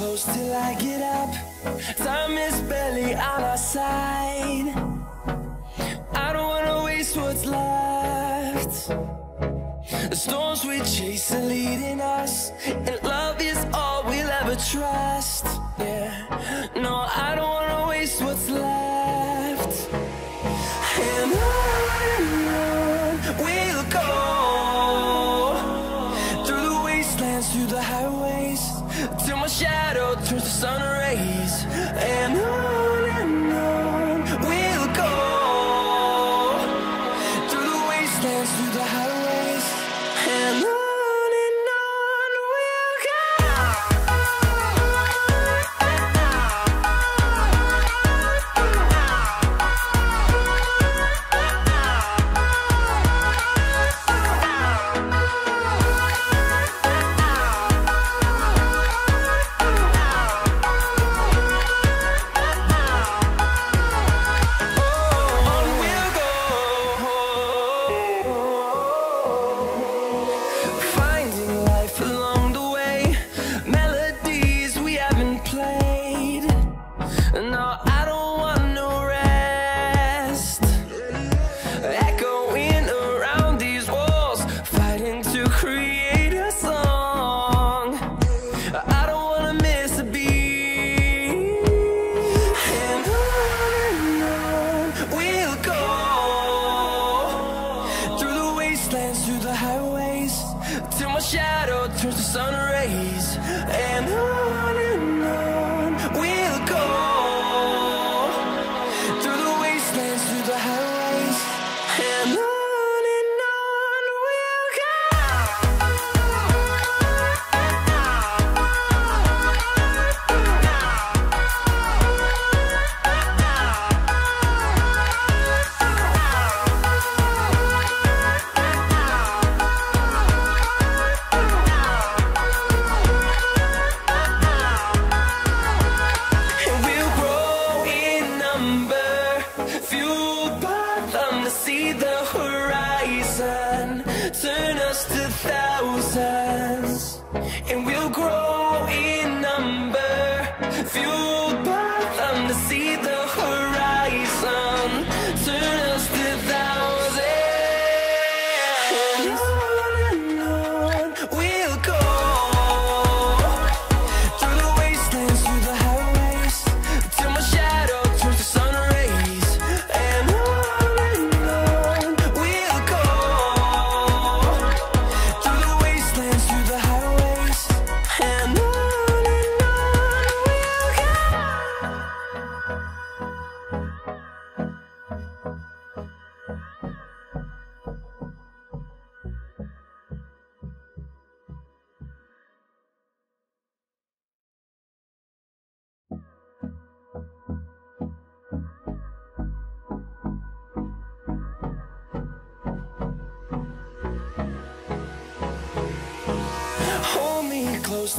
close till I get up. Time is barely on our side. I don't wanna waste what's left. The storms we chase are leading us, and love is all we'll ever trust. Yeah, no, I don't wanna waste what's left. And on we'll go, through the wastelands, through the highways, till my shadow turns to sun rays. And on we'll go, through the wastelands, through the highways, and on we'll go.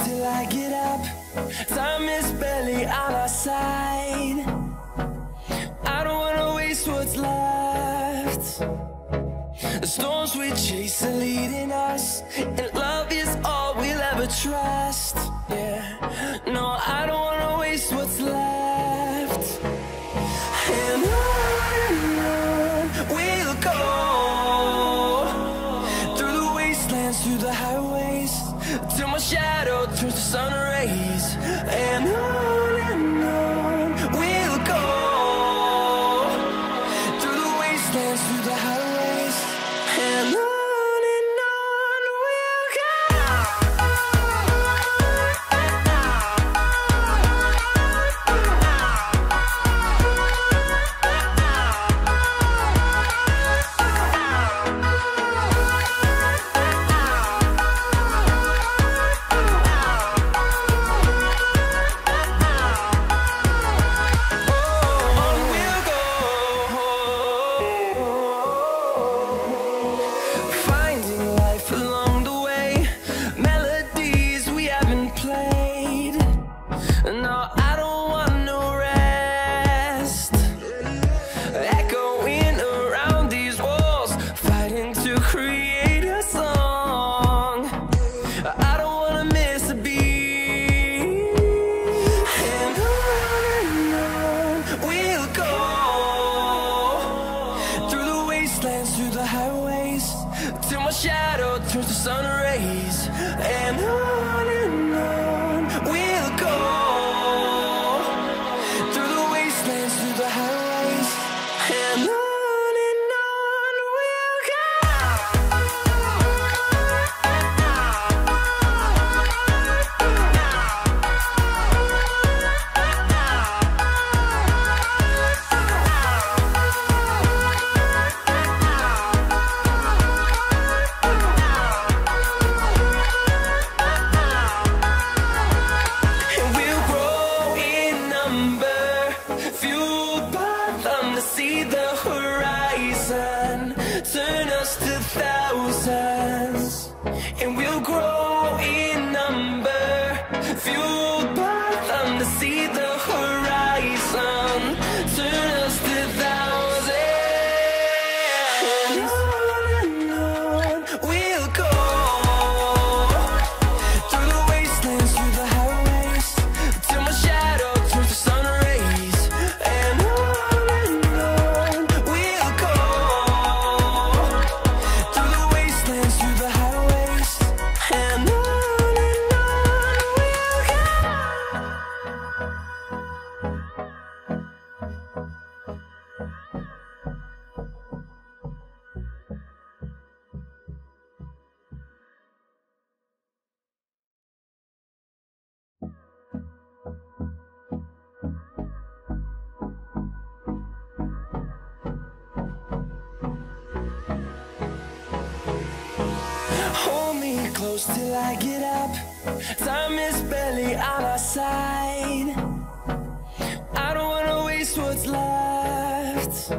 Till I get up, time is barely on our side. I don't wanna waste what's left. The storms we chase are leading us, and love is all we'll ever trust. Yeah, no, I don't wanna waste what's left. And on we'll go, through the wastelands, through the highways, till my shadow turns to sun rays. And on we'll go, through the wastelands, through the highways, and on we'll go. close till I get up. Time is barely on our side. I don't wanna waste what's left.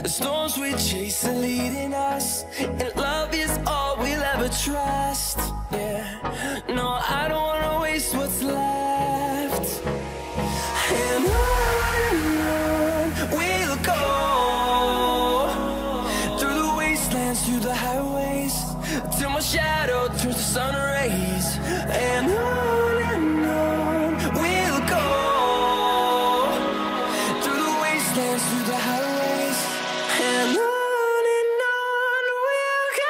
The storms we chase are leading us, and love is all we'll ever trust. Yeah, no, I don't wanna waste what's left. And on we'll go, through the wastelands, through the highways, till my shadow turns to sun rays. And on we'll go, through the wastelands, through the highways, and on we'll go.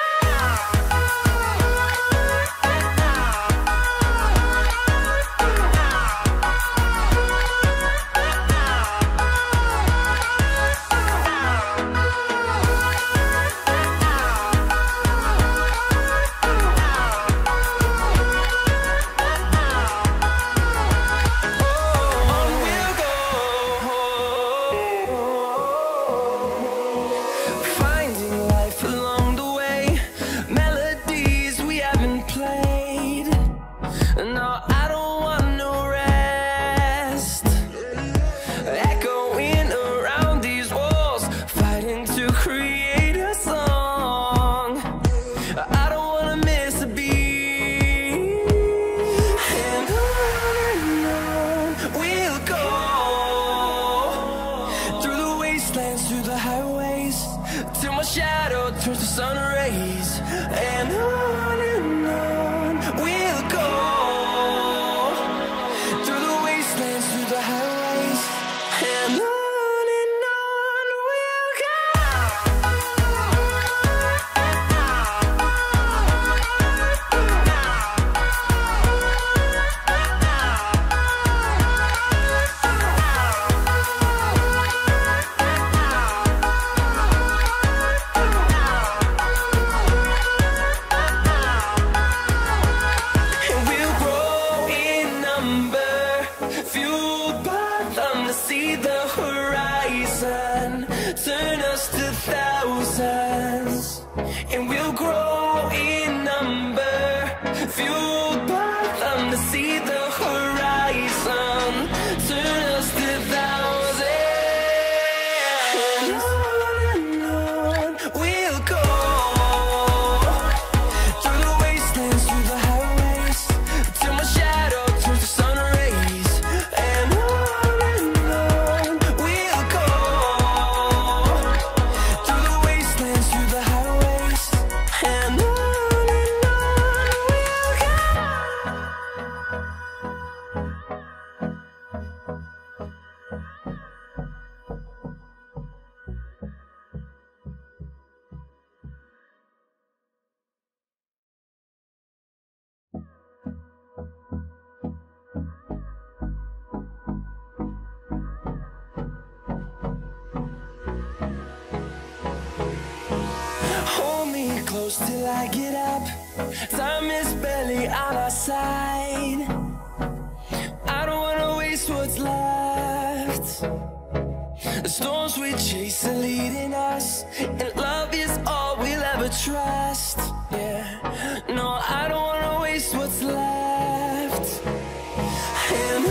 Till I get up, time is barely on our side. I don't wanna waste what's left. The storms we chase are leading us, and love is all we'll ever trust. Yeah, no, I don't wanna waste what's left. And